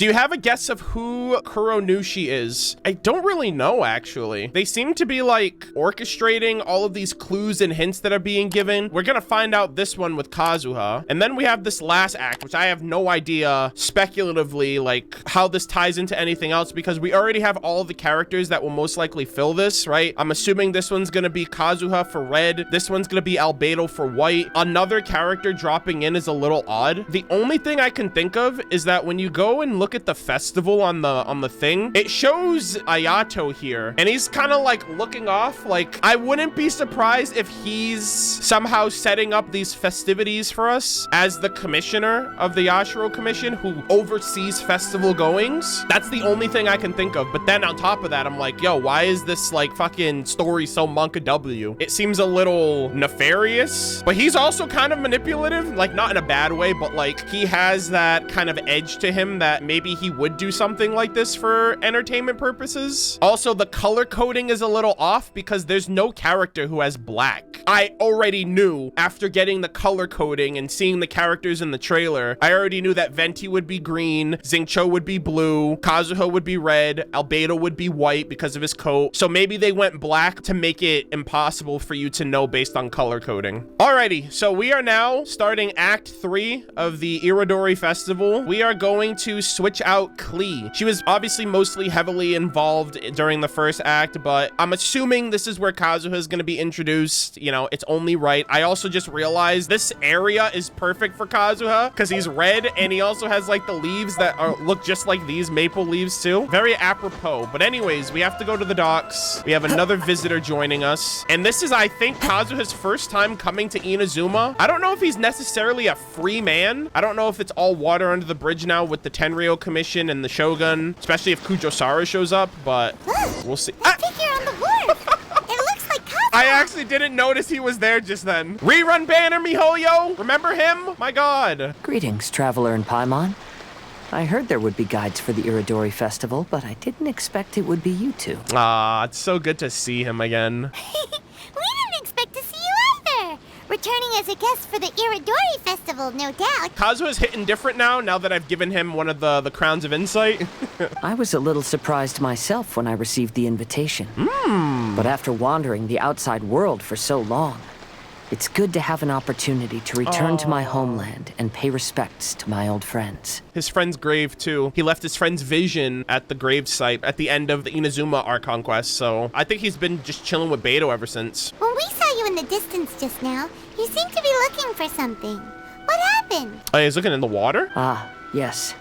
Do you have a guess of who Kuronushi is? I don't really know, actually. They seem to be like orchestrating all of these clues and hints that are being given. We're gonna find out this one with Kazuha. And then we have this last act, which I have no idea speculatively like how this ties into anything else, because we already have all the characters that will most likely fill this, right? I'm assuming this one's gonna be Kazuha for red. This one's gonna be Albedo for white. Another character dropping in is a little odd. The only thing I can think of is that when you go and look at the festival on the thing, it shows Ayato here, and he's kind of like looking off. Like, I wouldn't be surprised if he's somehow setting up these festivities for us as the commissioner of the Yashiro Commission who oversees festival goings. That's the only thing I can think of. But then on top of that, I'm like, yo, why is this like fucking story so Monka W? It seems a little nefarious, but he's also kind of manipulative, like not in a bad way, but like he has that kind of edge to him that maybe he would do something like this for entertainment purposes. Also, the color coding is a little off because there's no character who has black. I already knew after getting the color coding and seeing the characters in the trailer, I already knew that Venti would be green, Xingqiu would be blue, Kazuha would be red, Albedo would be white because of his coat. So maybe they went black to make it impossible for you to know based on color coding. Alrighty, so we are now starting Act 3 of the Irodori Festival. We are going to switch out Klee. She was obviously mostly heavily involved during the first act, but I'm assuming this is where Kazuha is going to be introduced. You know, it's only right. I also just realized this area is perfect for Kazuha because he's red and he also has like the leaves that look just like these maple leaves too. Very apropos. But anyways, we have to go to the docks. We have another visitor joining us. And this is, I think, Kazuha's first time coming to Inazuma. I don't know if he's necessarily a free man. I don't know if it's all water under the bridge now with the Tenryou Commission and the Shogun, especially if Kujosara shows up, but we'll see. Figure on the wharf. It looks like Kazuha. I actually didn't notice he was there just then. Rerun banner, MiHoYo. Remember him? My God. Greetings, Traveler and Paimon. I heard there would be guides for the Irodori Festival, but I didn't expect it would be you two. Ah, it's so good to see him again. We didn't expect to see you either. Returning as a guest for the Irodori Festival, no doubt. Kazuha's hitting different now that I've given him one of the Crowns of Insight. I was a little surprised myself when I received the invitation. But after wandering the outside world for so long, it's good to have an opportunity to return to my homeland and pay respects to my old friends. His friend's grave, too. He left his friend's vision at the grave site at the end of the Inazuma Archon quest, so I think he's been just chilling with Beto ever since. When we saw you in the distance just now, you seemed to be looking for something. What happened? Oh, he's looking in the water? Ah, yes.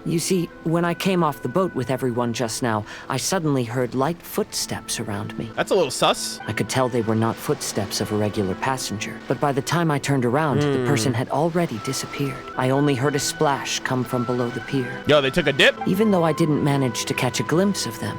You see, when I came off the boat with everyone just now, I suddenly heard light footsteps around me. That's a little sus. I could tell they were not footsteps of a regular passenger, but by the time I turned around, the person had already disappeared. I only heard a splash come from below the pier. Yo, they took a dip? Even though I didn't manage to catch a glimpse of them,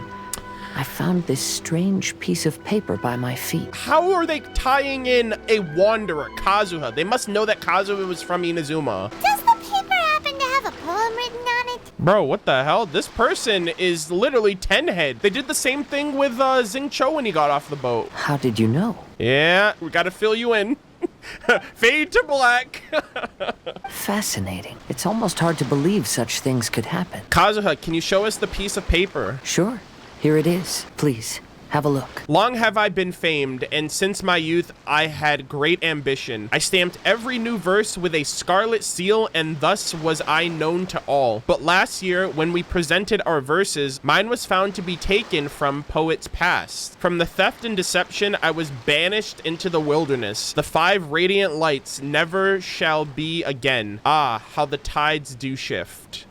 I found this strange piece of paper by my feet. How are they tying in a wanderer, Kazuha? They must know that Kazuha was from Inazuma. Does the paper happen to have a poem written on it? Bro, what the hell? This person is literally 10 head. They did the same thing with Xingqiu when he got off the boat. How did you know? Yeah, we gotta fill you in. Fade to black. Fascinating. It's almost hard to believe such things could happen. Kazuha, can you show us the piece of paper? Sure. Here it is. Please, have a look. Long have I been famed, and since my youth I had great ambition. I stamped every new verse with a scarlet seal, and thus was I known to all. But last year, when we presented our verses, mine was found to be taken from poets past. From the theft and deception, I was banished into the wilderness. The 5 radiant lights never shall be again. Ah, how the tides do shift.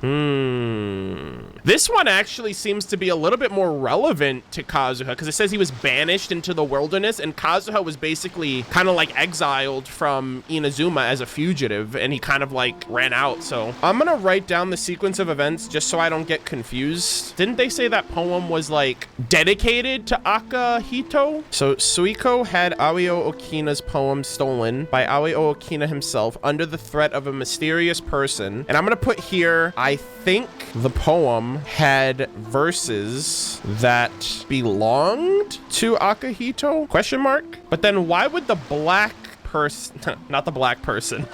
This one actually seems to be a little bit more relevant to Kazuha, because it says he was banished into the wilderness, and Kazuha was basically kind of like exiled from Inazuma as a fugitive, and he kind of like ran out. So I'm gonna write down the sequence of events just so I don't get confused. Didn't they say that poem was like dedicated to Akahito? So Suiko had Aoio Okina's poem stolen by Aoio Okina himself under the threat of a mysterious person. And I'm gonna put here, I think the poem had verses that belonged to Akahito? Question mark? But then why would the black person, not the black person.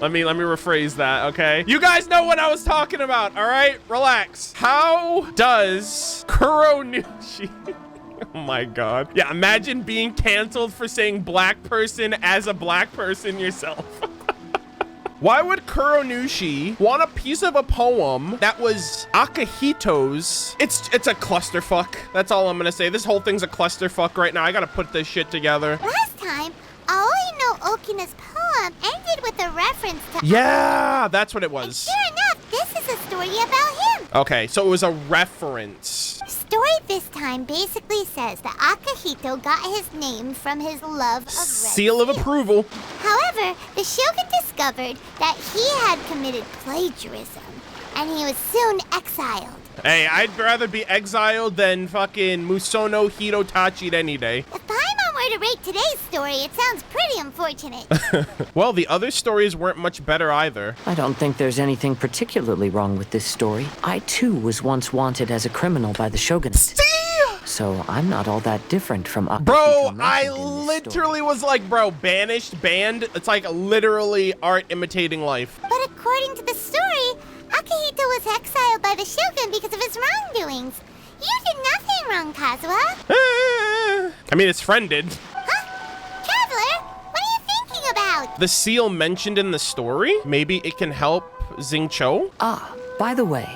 Let me rephrase that, okay? You guys know what I was talking about, all right? Relax. How does Kuronushi... Oh my god. Yeah, imagine being canceled for saying black person as a black person yourself. Why would Kuronushi want a piece of a poem that was Akihito's? It's a clusterfuck. That's all I'm gonna say. This whole thing's a clusterfuck right now. I gotta put this shit together. Last time, Aoi no Okina's poem ended with a reference to... Yeah, that's what it was. And sure enough, this is a story about him. Okay, so it was a reference. The story this time basically says that Akihito got his name from his love of red Seal of approval. However, the Shogun discovered that he had committed plagiarism, and he was soon exiled. Hey, I'd rather be exiled than fucking Musono Hirotachi any day. If I'm on where to rate today's story, it sounds pretty unfortunate. Well, the other stories weren't much better either. I don't think there's anything particularly wrong with this story. I too was once wanted as a criminal by the shogunate. See? So I'm not all that different from Akihito Bro, mentioned I in this literally story. was like, bro, banished, banned. It's like literally art imitating life. But according to the story, Akihito was exiled by the Shogun because of his wrongdoings. You did nothing wrong, Kazuha. I mean, it's friended. Huh? Traveler, what are you thinking about? The seal mentioned in the story, maybe it can help Xingqiu? Ah, by the way,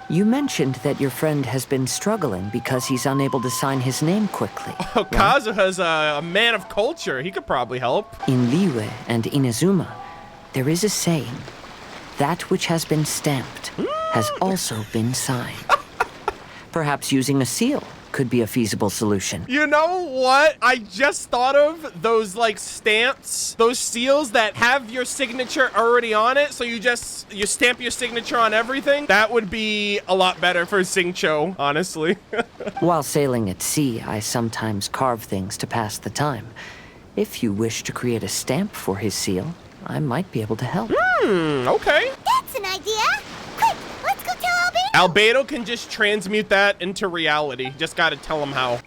you mentioned that your friend has been struggling because he's unable to sign his name quickly. Oh, Kazuha's a man of culture. He could probably help. In Liyue and Inazuma, there is a saying, that which has been stamped has also been signed. Perhaps using a seal could be a feasible solution. You know what? I just thought of those like stamps, those seals that have your signature already on it. So you stamp your signature on everything. That would be a lot better for Xingqiu, honestly. While sailing at sea, I sometimes carve things to pass the time. If you wish to create a stamp for his seal, I might be able to help. Okay. That's an idea. Quick, let's go tell Albedo. Albedo can just transmute that into reality. Just gotta tell him how.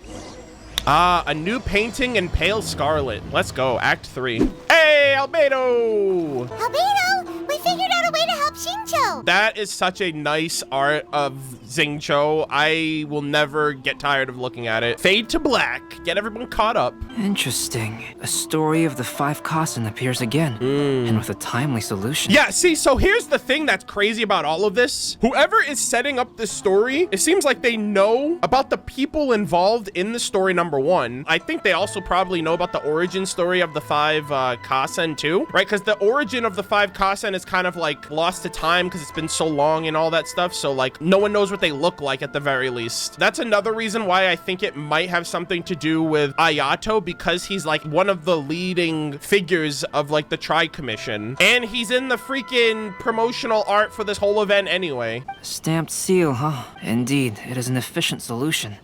Ah, a new painting in pale scarlet. Let's go, Act 3. Hey, Albedo! Albedo, we figured out a way to help Xingqiu. That is such a nice art of Xingqiu. I will never get tired of looking at it. Fade to black. Get everyone caught up. Interesting. A story of the 5 Kasen appears again, and with a timely solution. Yeah, see, so here's the thing that's crazy about all of this. Whoever is setting up this story, it seems like they know about the people involved in the story, number 1. I think they also probably know about the origin story of the 5 Kasen too, right? Because the origin of the 5 Kasen is kind of like lost to time because it's been so long and all that stuff. So like no one knows what they look like at the very least. That's another reason why I think it might have something to do with Ayato, because he's like one of the leading figures of like the Tri-Commission. And he's in the freaking promotional art for this whole event anyway. Stamped seal, huh? Indeed, it is an efficient solution.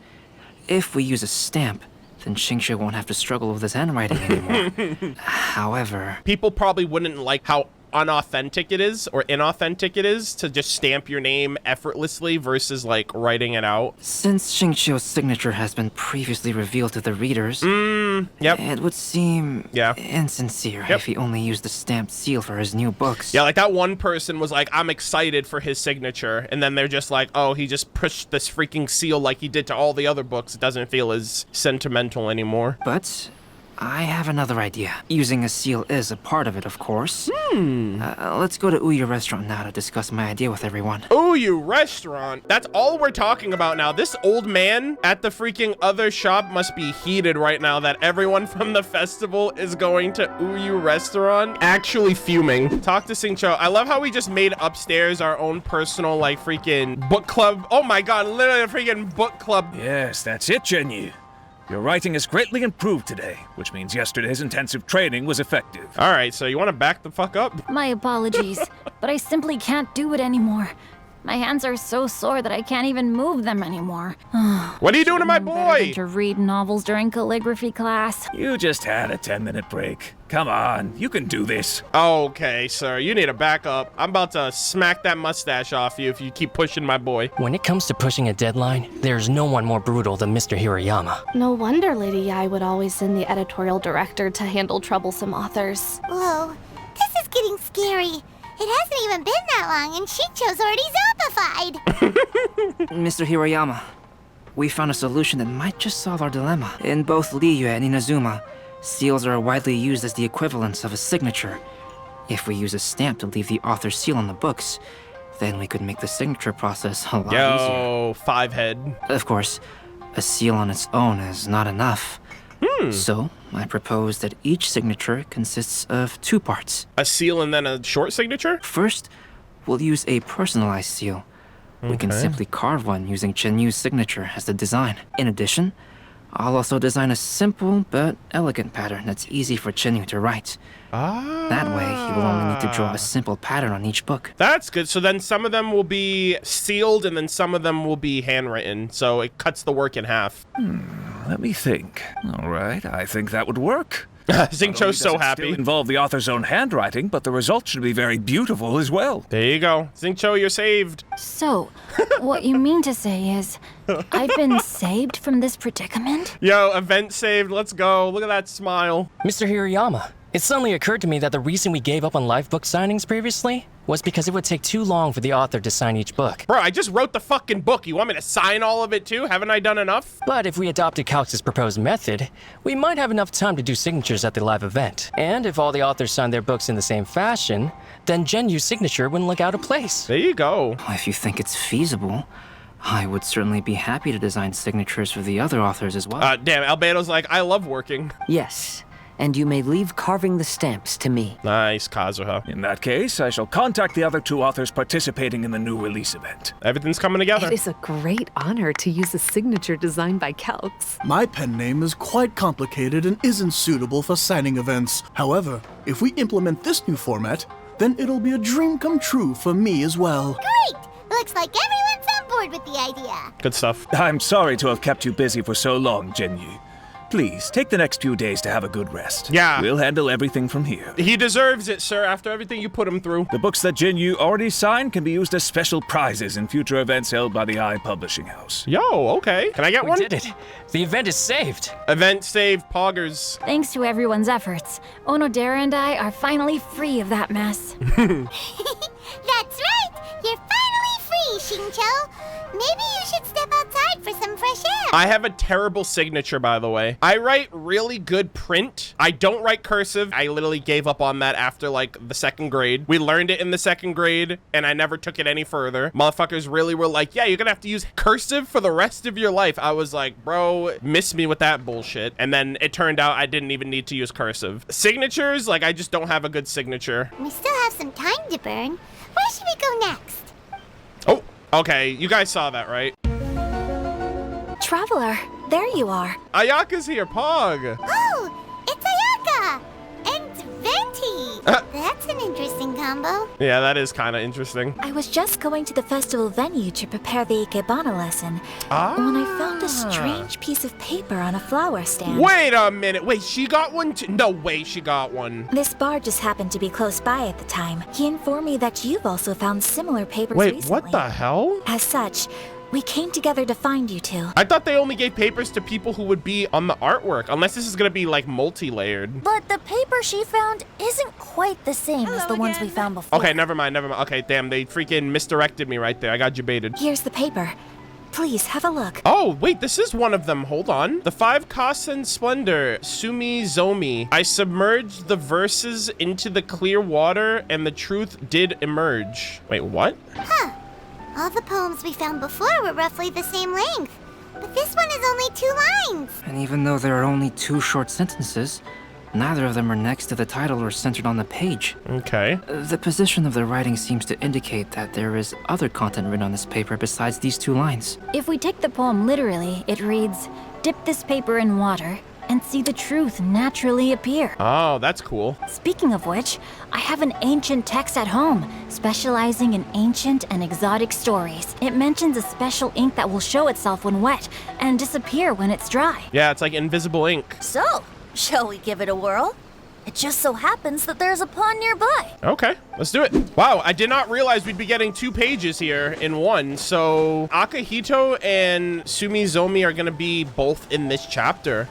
If we use a stamp, then Xingqiu won't have to struggle with his handwriting anymore. However... People probably wouldn't like how unauthentic it is or inauthentic it is to just stamp your name effortlessly versus like writing it out. Since Xingqiu's signature has been previously revealed to the readers, Yep. it would seem Yeah. insincere Yep. if he only used the stamped seal for his new books. Yeah, like that one person was like, I'm excited for his signature. And then they're just like, oh, he just pushed this freaking seal like he did to all the other books. It doesn't feel as sentimental anymore. But I have another idea. Using a seal is a part of it, of course. Let's go to Uyu Restaurant now to discuss my idea with everyone. Uyu Restaurant. That's all we're talking about now. This old man at the freaking other shop must be heated right now that everyone from the festival is going to Uyu Restaurant. Actually fuming. Talk to Xingqiu. I love how we just made upstairs our own personal like freaking book club. Oh my god, literally a freaking book club. Yes, that's it, Zhenyu. Your writing has greatly improved today, which means yesterday's intensive training was effective. All right, so you want to back the fuck up? My apologies, but I simply can't do it anymore. My hands are so sore that I can't even move them anymore. What are you doing to my Better than boy? to read novels during calligraphy class. You just had a 10-minute break. Come on, you can do this. Okay, sir, you need a backup. I'm about to smack that mustache off you if you keep pushing my boy. When it comes to pushing a deadline, there's no one more brutal than Mr. Hirayama. No wonder Lady Yai would always send the editorial director to handle troublesome authors. Whoa, this is getting scary. It hasn't even been that long, and Xingqiu's already zombified. Mr. Hirayama, we found a solution that might just solve our dilemma. In both Liyue and Inazuma, seals are widely used as the equivalents of a signature. If we use a stamp to leave the author's seal on the books, then we could make the signature process a lot easier. Yo, 5-head. Of course, a seal on its own is not enough. So, I propose that each signature consists of 2 parts. A seal and then a short signature? First, we'll use a personalized seal. We can simply carve one using Qinyu's signature as the design. In addition, I'll also design a simple but elegant pattern that's easy for Xingqiu to write. That way, he will only need to draw a simple pattern on each book. That's good. So then some of them will be sealed and then some of them will be handwritten. So it cuts the work in half. Let me think. All right, I think that would work. Xingqiu's so happy. Still involve the author's own handwriting, but the result should be very beautiful as well. There you go. Xingqiu, you're saved. So, what you mean to say is, I've been saved from this predicament? Yo, event saved. Let's go. Look at that smile. Mr. Hirayama, it suddenly occurred to me that the reason we gave up on live book signings previously was because it would take too long for the author to sign each book. Bro, I just wrote the fucking book. You want me to sign all of it too? Haven't I done enough? But if we adopted Calx's proposed method, we might have enough time to do signatures at the live event. And if all the authors signed their books in the same fashion, then Genyu's signature wouldn't look out of place. There you go. If you think it's feasible, I would certainly be happy to design signatures for the other authors as well. Damn, Albedo's like, I love working. Yes, and you may leave carving the stamps to me. Nice, Kazuha. In that case, I shall contact the other 2 authors participating in the new release event. Everything's coming together. It is a great honor to use a signature designed by Calx. My pen name is quite complicated and isn't suitable for signing events. However, if we implement this new format, then it'll be a dream come true for me as well. Great! Looks like everyone's on board with the idea. Good stuff. I'm sorry to have kept you busy for so long, Xingqiu. Please, take the next few days to have a good rest. Yeah. We'll handle everything from here. He deserves it, sir, after everything you put him through. The books that Xingqiu already signed can be used as special prizes in future events held by the I Publishing House. Yo, okay. Can I get We one? did it. The event is saved. Event saved, poggers. Thanks to everyone's efforts, Onodera and I are finally free of that mess. That's right! You're finally free, Xingqiu! Maybe you should step outside for some fresh air. I have a terrible signature, by the way. I write really good print. I don't write cursive. I literally gave up on that after like the 2nd grade. We learned it in the 2nd grade and I never took it any further. Motherfuckers really were like, yeah, you're gonna have to use cursive for the rest of your life. I was like, bro, miss me with that bullshit. And then it turned out I didn't even need to use cursive. Signatures, like I just don't have a good signature. We still have some time to burn. Where should we go next? Oh, okay. You guys saw that, right? Traveler, there you are. Ayaka's here, Pog. Oh, it's Ayaka! And Venti! That's an interesting combo. Yeah, that is kind of interesting. I was just going to the festival venue to prepare the Ikebana lesson when I found a strange piece of paper on a flower stand. Wait a minute. Wait, she got one too? No way she got one. This bar just happened to be close by at the time. He informed me that you've also found similar papers Wait, recently. what the hell? As such, we came together to find you two. I thought they only gave papers to people who would be on the artwork, unless this is gonna be like multi-layered. But the paper she found isn't quite the same as the ones we found before. Okay, never mind. Okay, damn, they freaking misdirected me right there. I got you baited. Here's the paper. Please, have a look. Oh, wait, this is one of them. Hold on. The 5 Kasen Splendor, Sumi Zomi. I submerged the verses into the clear water and the truth did emerge. Wait, what? Huh. All the poems we found before were roughly the same length. But this one is only 2 lines. And even though there are only 2 short sentences, neither of them are next to the title or centered on the page. Okay. The position of the writing seems to indicate that there is other content written on this paper besides these 2 lines. If we take the poem literally, it reads, "Dip this paper in water, and see the truth naturally appear. Oh, that's cool. Speaking of which, I have an ancient text at home, specializing in ancient and exotic stories. It mentions a special ink that will show itself when wet and disappear when it's dry. Yeah, it's like invisible ink. So, shall we give it a whirl? It just so happens that there's a pond nearby. Okay, let's do it. Wow, I did not realize we'd be getting 2 pages here in one. So Akihito and Sumizomi are gonna be both in this chapter.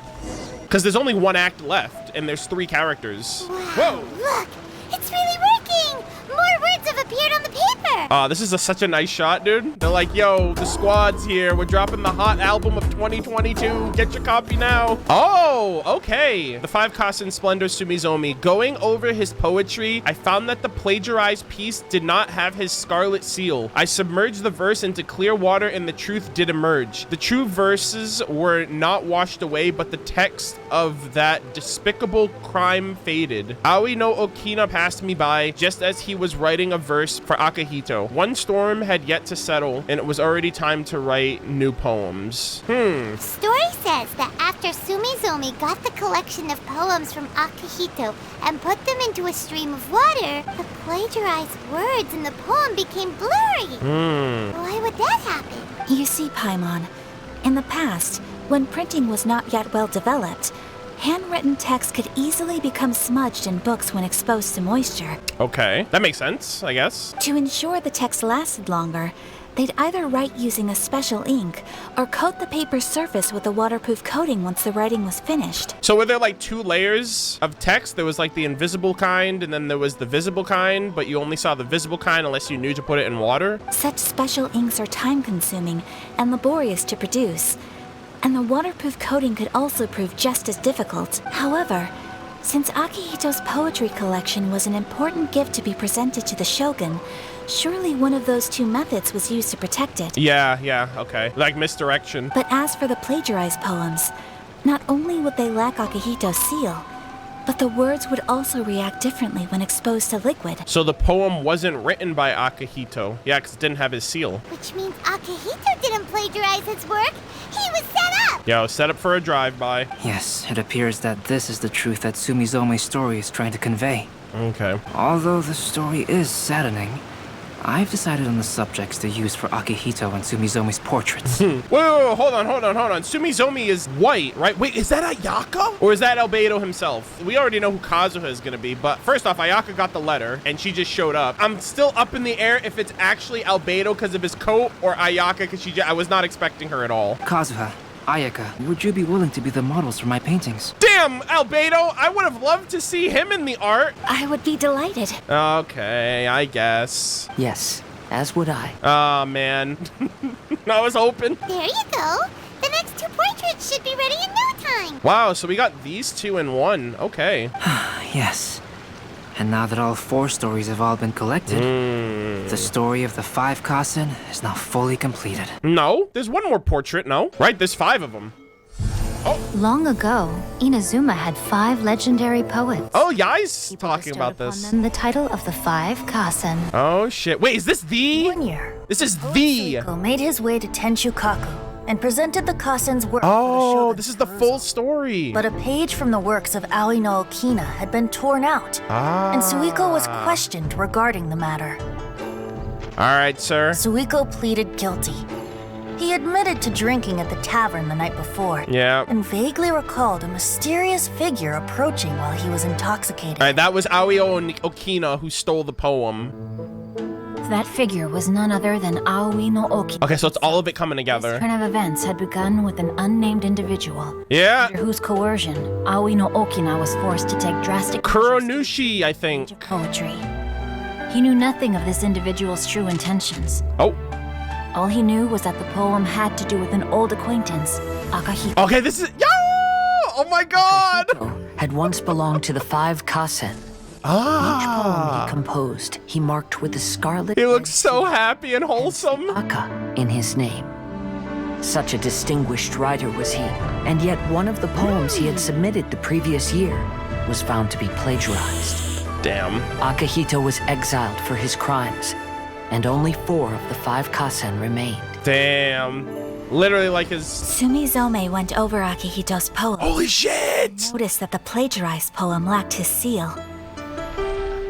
Because there's only 1 act left, and there's 3 characters. Wow, Whoa! look! It's really working! More words have appeared on the paper! This is such a nice shot, dude. They're like, yo, the squad's here. We're dropping the hot album of 2022. Get your copy now. Oh, okay. The 5 Kasen Splendor Sumizomi. Going over his poetry, I found that the plagiarized piece did not have his scarlet seal. I submerged the verse into clear water and the truth did emerge. The true verses were not washed away, but the text of that despicable crime faded. Aoi no Okina passed me by just as he was writing a verse for Akihito. One storm had yet to settle, and it was already time to write new poems. Story says that after Sumizomi got the collection of poems from Akihito and put them into a stream of water, the plagiarized words in the poem became blurry. Why would that happen? You see, Paimon, in the past, when printing was not yet well developed, handwritten text could easily become smudged in books when exposed to moisture. Okay, that makes sense, I guess. To ensure the text lasted longer, they'd either write using a special ink or coat the paper's surface with a waterproof coating once the writing was finished. So were there like 2 layers of text? There was like the invisible kind, and then there was the visible kind, but you only saw the visible kind unless you knew to put it in water? Such special inks are time-consuming and laborious to produce, and the waterproof coating could also prove just as difficult. However, since Akihito's poetry collection was an important gift to be presented to the Shogun, surely one of those 2 methods was used to protect it. Yeah, okay. Like misdirection. But as for the plagiarized poems, not only would they lack Akihito's seal, but the words would also react differently when exposed to liquid. So the poem wasn't written by Akihito. Yeah, because it didn't have his seal. Which means Akihito didn't plagiarize his work. He was set up! Yo, set up for a drive-by. Yes, it appears that this is the truth that Sumizomi's story is trying to convey. Okay. Although the story is saddening, I've decided on the subjects to use for Akihito and Sumizomi's portraits. Whoa, hold on. Sumizomi is white, right? Wait, is that Ayaka? Or is that Albedo himself? We already know who Kazuha is gonna be, but first off, Ayaka got the letter, and she just showed up. I'm still up in the air if it's actually Albedo because of his coat, or Ayaka because I was not expecting her at all. Kazuha, Ayaka, would you be willing to be the models for my paintings? Damn, Albedo! I would have loved to see him in the art. I would be delighted. Okay, I guess. Yes, as would I. Aw, man. I was hoping. There you go. The next 2 portraits should be ready in no time. Wow, so we got these 2 in one. Okay. Yes. And now that all 4 stories have all been collected, the story of the 5 Kasen is now fully completed. No, there's 1 more portrait, no? Right, there's 5 of them. Long ago, Inazuma had 5 legendary poets. Oh, Yai's talking about this. The title of the 5 Kasen. Oh, shit. Wait, is this the? 1 year. This is the. Suiko made his way to Tenshukaku and presented the Kasen's work. Oh, this is the full story. But a page from the works of Aoi no Okina had been torn out, and Suiko was questioned regarding the matter. All right, sir. Suiko pleaded guilty. He admitted to drinking at the tavern the night before, Yeah. and vaguely recalled a mysterious figure approaching while he was intoxicated. All right, that was Aoi Okina who stole the poem. That figure was none other than Aoi no Oki. Okay, so it's all of it coming together. This turn of events had begun with an unnamed individual. Yeah. Under whose coercion, Aoi no Okina was forced to take drastic Kuronushi, I think. Poetry. He knew nothing of this individual's true intentions. Oh. All he knew was that the poem had to do with an old acquaintance, Akihito. Okay, this is... Yo! Oh my god! Akihito had once belonged to the 5 Kasen. Each poem he composed, he marked with a scarlet... He looks so happy and wholesome. Aka in his name. Such a distinguished writer was he, and yet one of the poems he had submitted the previous year was found to be plagiarized. Damn. Akihito was exiled for his crimes, and only 4 of the 5 Kasen remained. Damn. Literally like his... Sumizome went over Akihito's poem. Holy shit! Noticed that the plagiarized poem lacked his seal.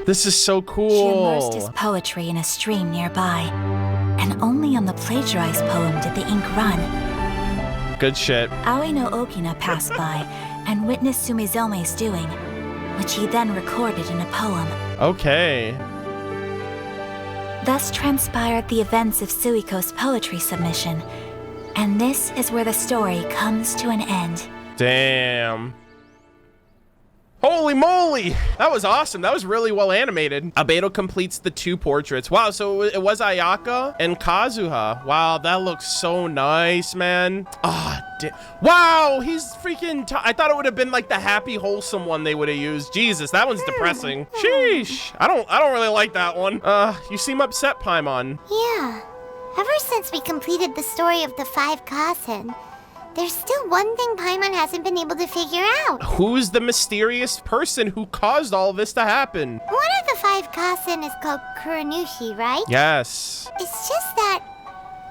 This is so cool. She immersed his poetry in a stream nearby, and only on the plagiarized poem did the ink run. Good shit. Aoi no Okina passed by and witnessed Sumizome's doing, which he then recorded in a poem. Okay. Thus transpired the events of Suiko's poetry submission, and this is where the story comes to an end. Damn. Holy moly! That was awesome. That was really well animated. Abeto completes the 2 portraits. Wow, so it was Ayaka and Kazuha. Wow, that looks so nice, man. Wow, he's freaking... I thought it would have been like the happy, wholesome one they would have used. Jesus, that one's depressing. Sheesh. I don't really like that one. You seem upset, Paimon. Yeah. Ever since we completed the story of the 5 Kasen, there's still one thing Paimon hasn't been able to figure out. Who's the mysterious person who caused all this to happen? One of the 5 Kasen is called Kuronushi, right? Yes. It's just that,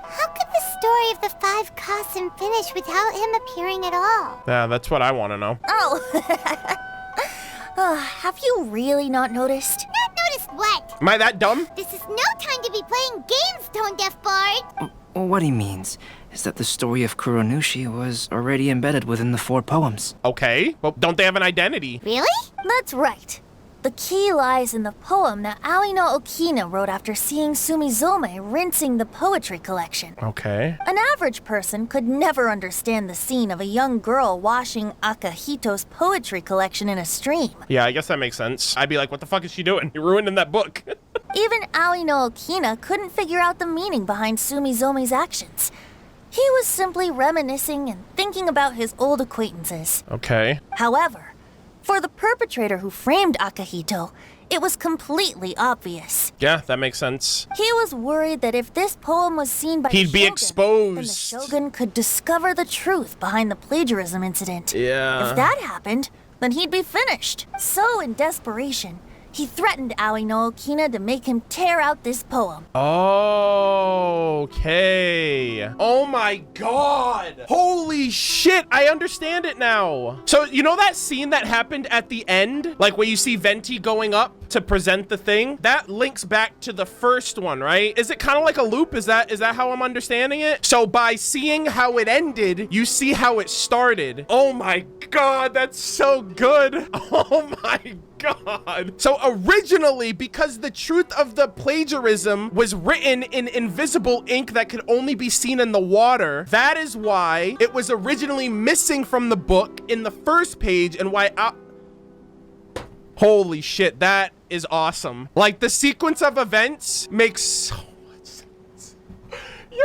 how could the story of the 5 Kasen finish without him appearing at all? Yeah, that's what I want to know. Have you really not noticed? Not noticed what? Am I that dumb? This is no time to be playing games, Tone Deaf Bard. What he means is that the story of Kuronushi was already embedded within the 4 poems. Okay, well, don't they have an identity? Really? That's right. The key lies in the poem that Aoi no Okina wrote after seeing Sumizome rinsing the poetry collection. Okay. An average person could never understand the scene of a young girl washing Akihito's poetry collection in a stream. Yeah, I guess that makes sense. I'd be like, what the fuck is she doing? You're ruining that book. Even Aoi no Okina couldn't figure out the meaning behind Sumizome's actions. He was simply reminiscing and thinking about his old acquaintances. Okay. However, for the perpetrator who framed Akihito, it was completely obvious. Yeah, that makes sense. He was worried that if this poem was seen by he'd the be Shogun, exposed. then the Shogun could discover the truth behind the plagiarism incident. Yeah. If that happened, then he'd be finished. So, in desperation, he threatened Aoi no Okina to make him tear out this poem. Okay. Oh my god. Holy shit. I understand it now. So, you know that scene that happened at the end? Like where you see Venti going up to present the thing? That links back to the first one, right? Is it kind of like a loop? Is that how I'm understanding it? So by seeing how it ended, you see how it started. Oh my god, that's so good. Oh my god. So originally, because the truth of the plagiarism was written in invisible ink that could only be seen in the water, that is why it was originally missing from the book in the first page, and why holy shit, that is awesome. Like, the sequence of events makes so much sense. Yo!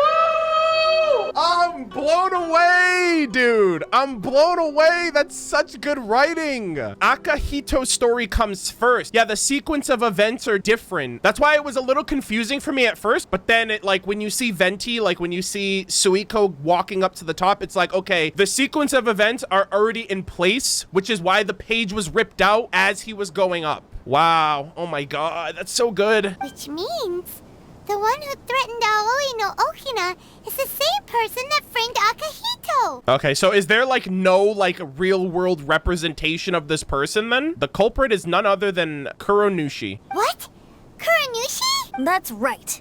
I'm blown away, dude. I'm blown away. That's such good writing. Akihito's story comes first. Yeah, the sequence of events are different. That's why it was a little confusing for me at first, but then it, like, when you see Venti, like when you see Suiko walking up to the top, it's like, okay, the sequence of events are already in place, which is why the page was ripped out as he was going up. Wow. Oh my god, that's so good. Which means the one who threatened Aoi no Okina is the same person that framed Akihito. Okay, so is there like no like real world representation of this person then? The culprit is none other than Kuronushi. What? Kuronushi? That's right.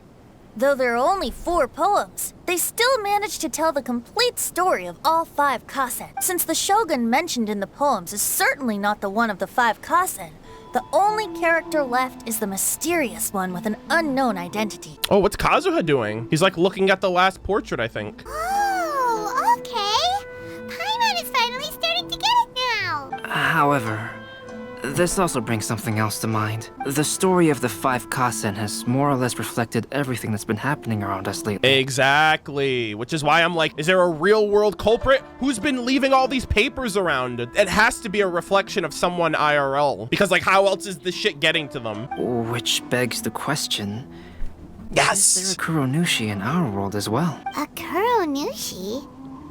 Though there are only 4 poems, they still managed to tell the complete story of all 5 Kasen. Since the Shogun mentioned in the poems is certainly not the one of the 5 Kasen, the only character left is the mysterious one with an unknown identity. Oh, what's Kazuha doing? He's like looking at the last portrait, I think. Oh, okay. Paimon is finally starting to get it now. However, this also brings something else to mind. The story of the 5 Kasen has more or less reflected everything that's been happening around us lately. Exactly, which is why I'm like, is there a real world culprit? Who's been leaving all these papers around? It has to be a reflection of someone IRL, because like how else is this shit getting to them? Which begs the question, yes! Is there a Kuronushi in our world as well? A Kuronushi?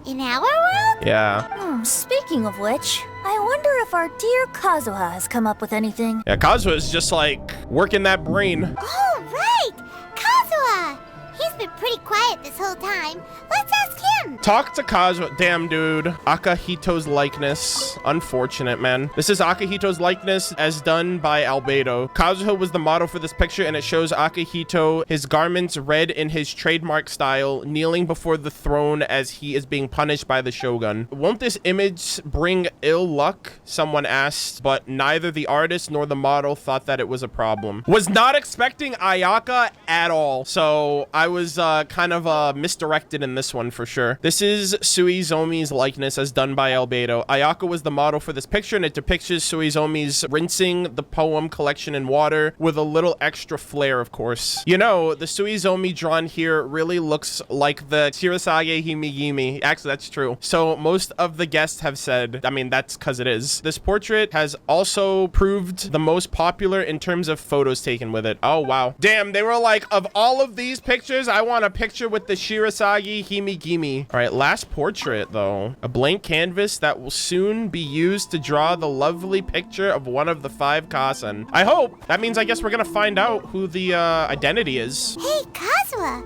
In our world? Yeah. Speaking of which, I wonder if our dear Kazuha has come up with anything. Yeah, Kazuha is just like working that brain. Oh, right! Kazuha! He's been pretty quiet this whole time. Let's ask him. him. Talk to Kazuha. Damn, dude. Akihito's likeness. Unfortunate, man. This is Akihito's likeness as done by Albedo. Kazuha was the model for this picture, and it shows Akihito, his garments red in his trademark style, kneeling before the throne as he is being punished by the Shogun. Won't this image bring ill luck? Someone asked, but neither the artist nor the model thought that it was a problem. Was not expecting Ayaka at all, so I was kind of misdirected in this one for sure. This is Suizomi's likeness as done by Albedo. Ayaka was the model for this picture, and it depicts Suizomi's rinsing the poem collection in water with a little extra flair, of course. You know, the Suizomi drawn here really looks like the Shirasage Himigimi. Actually, that's true. So most of the guests have said, I mean, that's because it is. This portrait has also proved the most popular in terms of photos taken with it. Oh, wow. Damn, they were like, of all of these pictures, I want a picture with the Shirasage Himigimi. All right, last portrait, though. A blank canvas that will soon be used to draw the lovely picture of one of the 5 Kasen. I hope. That means I guess we're gonna find out who the identity is. Hey, Kazuha,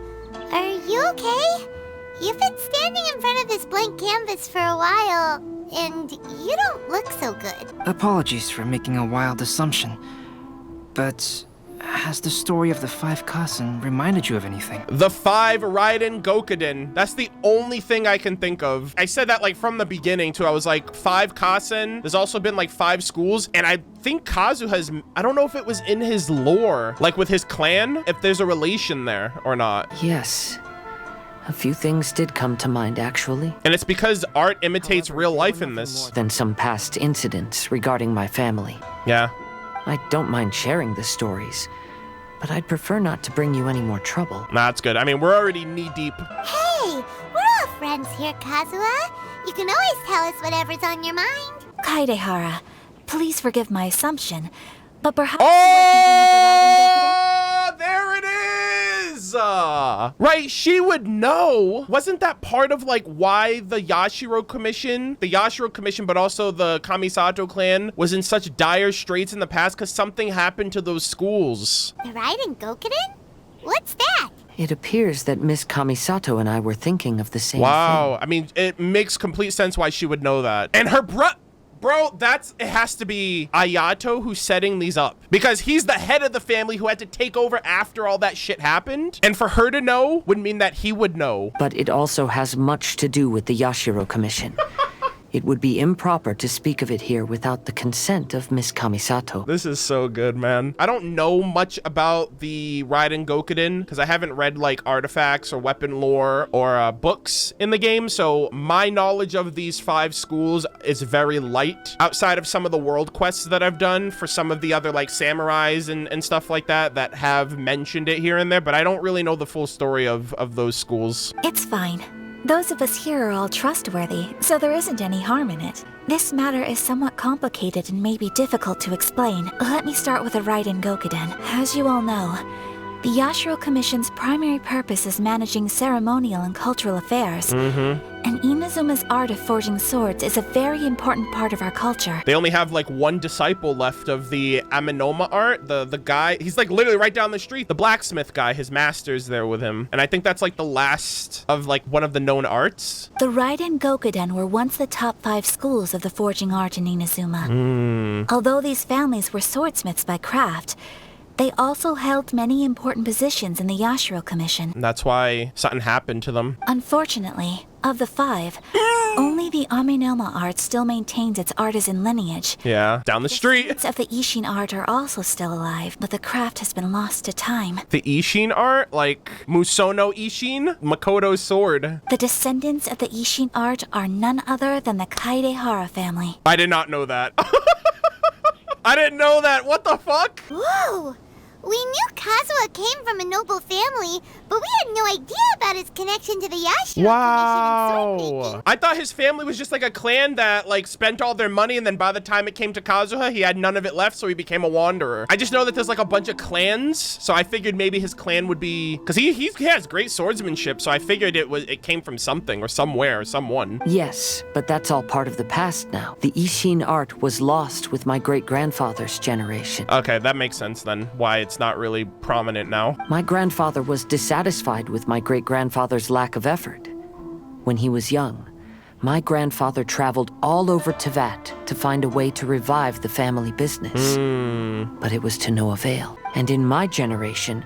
are you okay? You've been standing in front of this blank canvas for a while, and you don't look so good. Apologies for making a wild assumption, but has the story of the 5 Kasen reminded you of anything? The 5 Raiden Gokuden. That's the only thing I can think of. I said that like from the beginning too. I was like 5 Kasen. There's also been like 5 schools, and I think Kazuha's, I don't know if it was in his lore, like with his clan, if there's a relation there or not. Yes. A few things did come to mind, actually. And it's because art imitates real life in this. More than some past incidents regarding my family. Yeah. I don't mind sharing the stories, but I'd prefer not to bring you any more trouble. Nah, that's good. I mean, we're already knee-deep. Hey, we're all friends here, Kazuha. You can always tell us whatever's on your mind. Kaidehara, please forgive my assumption, but perhaps Oh, there it is! Right, she would know. Wasn't that part of like why the Yashiro Commission, but also the Kamisato clan was in such dire straits in the past because something happened to those schools? The Raiden Gokuden? What's that? It appears that Miss Kamisato and I were thinking of the same thing. Wow, I mean, it makes complete sense why she would know that. And her Bro, it has to be Ayato who's setting these up, because he's the head of the family who had to take over after all that shit happened. And for her to know would mean that he would know. But it also has much to do with the Yashiro Commission. It would be improper to speak of it here without the consent of Miss Kamisato. This is so good, man. I don't know much about the Raiden Gokuden because I haven't read like artifacts or weapon lore or books in the game, so my knowledge of these 5 schools is very light outside of some of the world quests that I've done for some of the other like samurais and stuff like that have mentioned it here and there, but I don't really know the full story of those schools. It's fine. Those of us here are all trustworthy, so there isn't any harm in it. This matter is somewhat complicated and may be difficult to explain. Let me start with the Raiden Gokuden. As you all know, the Yashiro Commission's primary purpose is managing ceremonial and cultural affairs. And Inazuma's art of forging swords is a very important part of our culture. They only have like 1 disciple left of the Aminoma art. The guy, he's like literally right down the street. The blacksmith guy, his master's there with him. And I think that's like the last of like one of the known arts. The Raiden Gokuden were once the top 5 schools of the forging art in Inazuma. Although these families were swordsmiths by craft, they also held many important positions in the Yashiro Commission. And that's why something happened to them. Unfortunately, of the 5, only the Aminoma art still maintains its artisan lineage. Yeah, down the street. The of the Ishin art are also still alive, but the craft has been lost to time. The Ishin art? Like Musono Ishin? Makoto's sword. The descendants of the Ishin art are none other than the Kaidehara family. I did not know that. I didn't know that. What the fuck? Whoa! We knew Kazuha came from a noble family, but we had no idea about his connection to the Yashiro Commission and sword-making. I thought his family was just like a clan that like spent all their money, and then by the time it came to Kazuha, he had none of it left, so he became a wanderer. I just know that there's like a bunch of clans, so I figured maybe his clan would be, because he has great swordsmanship, so I figured it came from something or somewhere or someone. Yes, but that's all part of the past now. The Ishin art was lost with my great-grandfather's generation. Okay, that makes sense then, why it's not really prominent now. My grandfather was dissatisfied with my great-grandfather's lack of effort. when he was young, my grandfather traveled all over Tevat to find a way to revive the family business. But it was to no avail. And in my generation,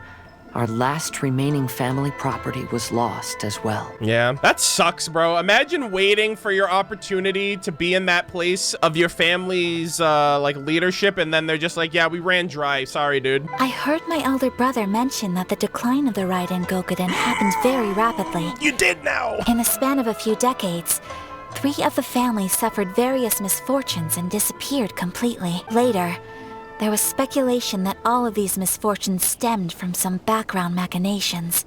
our last remaining family property was lost as well. Yeah, that sucks, bro. Imagine waiting for your opportunity to be in that place of your family's like leadership, and then they're just like, yeah, we ran dry. Sorry, dude. I heard my elder brother mention that the decline of the Raiden Gokuden happened very rapidly. You did now! In the span of a few decades, 3 of the families suffered various misfortunes and disappeared completely. Later, there was speculation that all of these misfortunes stemmed from some background machinations,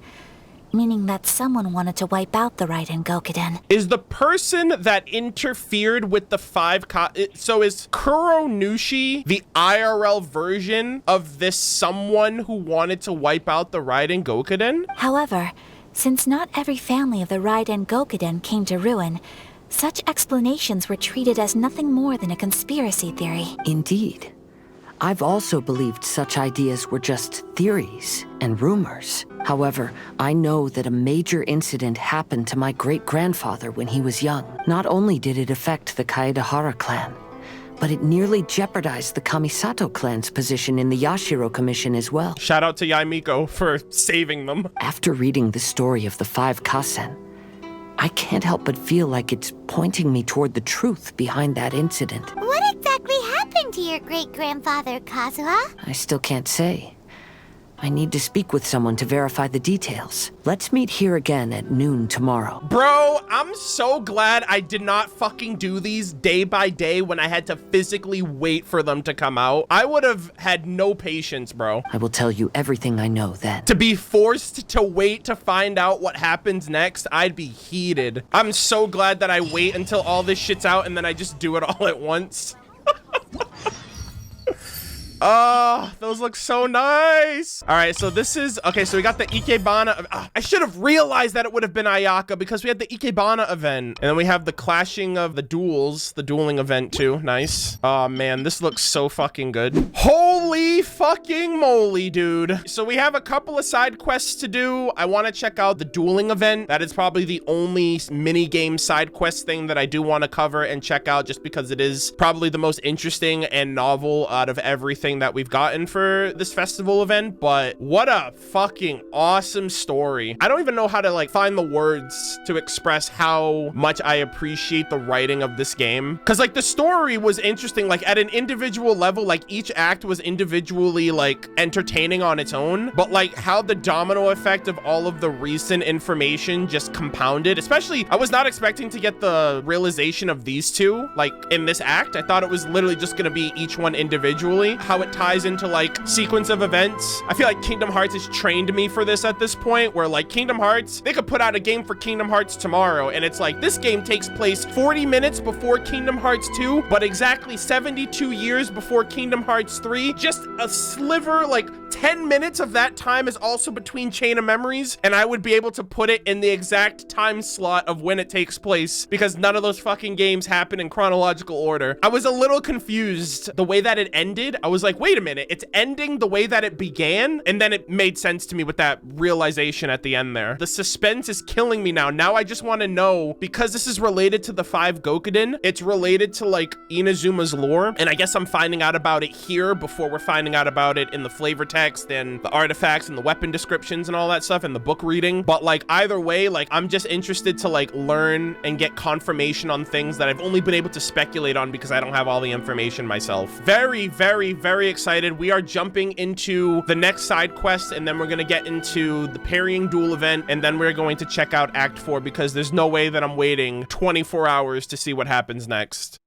meaning that someone wanted to wipe out the Raiden Gokuden. Is the person that interfered with the 5 so is Kuronushi the IRL version of this someone who wanted to wipe out the Raiden Gokuden? However, since not every family of the Raiden Gokuden came to ruin, such explanations were treated as nothing more than a conspiracy theory. Indeed. I've also believed such ideas were just theories and rumors. However, I know that a major incident happened to my great-grandfather when he was young. Not only did it affect the Kaedahara clan, but it nearly jeopardized the Kamisato clan's position in the Yashiro Commission as well. Shout out to Yaimiko for saving them. After reading the story of the 5 Kasen, I can't help but feel like it's pointing me toward the truth behind that incident. What exactly happened to your great-grandfather, Kazuha? I still can't say. I need to speak with someone to verify the details. Let's meet here again at noon tomorrow. Bro, I'm so glad I did not fucking do these day by day when I had to physically wait for them to come out. I would have had no patience, bro. I will tell you everything I know then. To be forced to wait to find out what happens next, I'd be heated. I'm so glad that I wait until all this shit's out and then I just do it all at once. Oh, those look so nice. All right, so this is, okay, so we got the Ikebana. I should have realized that it would have been Ayaka because we had the Ikebana event. And then we have the clashing of the duels, the dueling event too. Nice. Oh man, this looks so fucking good. Holy fucking moly, dude. So we have a couple of side quests to do. I want to check out the dueling event. That is probably the only mini game side quest thing that I do want to cover and check out just because it is probably the most interesting and novel out of everything that we've gotten for this festival event. But what a fucking awesome story. I don't even know how to like find the words to express how much I appreciate the writing of this game, because like the story was interesting, like at an individual level, like each act was individually like entertaining on its own, but like how the domino effect of all of the recent information just compounded. Especially, I was not expecting to get the realization of these two like in this act. I thought it was literally just gonna be each one individually. How it ties into like sequence of events. I feel like Kingdom Hearts has trained me for this at this point, where like Kingdom Hearts, they could put out a game for Kingdom Hearts tomorrow and it's like this game takes place 40 minutes before Kingdom Hearts 2, but exactly 72 years before Kingdom Hearts 3. Just a sliver, like 10 minutes of that time is also between Chain of Memories, and I would be able to put it in the exact time slot of when it takes place because none of those fucking games happen in chronological order. I was a little confused the way that it ended. I was like, wait a minute, it's ending the way that it began? And then it made sense to me with that realization at the end there. The suspense is killing me now. Now I just want to know, because this is related to the 5 Gokuden, it's related to like Inazuma's lore, and I guess I'm finding out about it here before we're finding out about it in the flavor text and the artifacts and the weapon descriptions and all that stuff and the book reading. But like either way, like I'm just interested to like learn and get confirmation on things that I've only been able to speculate on because I don't have all the information myself. Very, very, very excited. We are jumping into the next side quest, and then we're going to get into the parrying duel event, and then we're going to check out Act 4 because there's no way that I'm waiting 24 hours to see what happens next.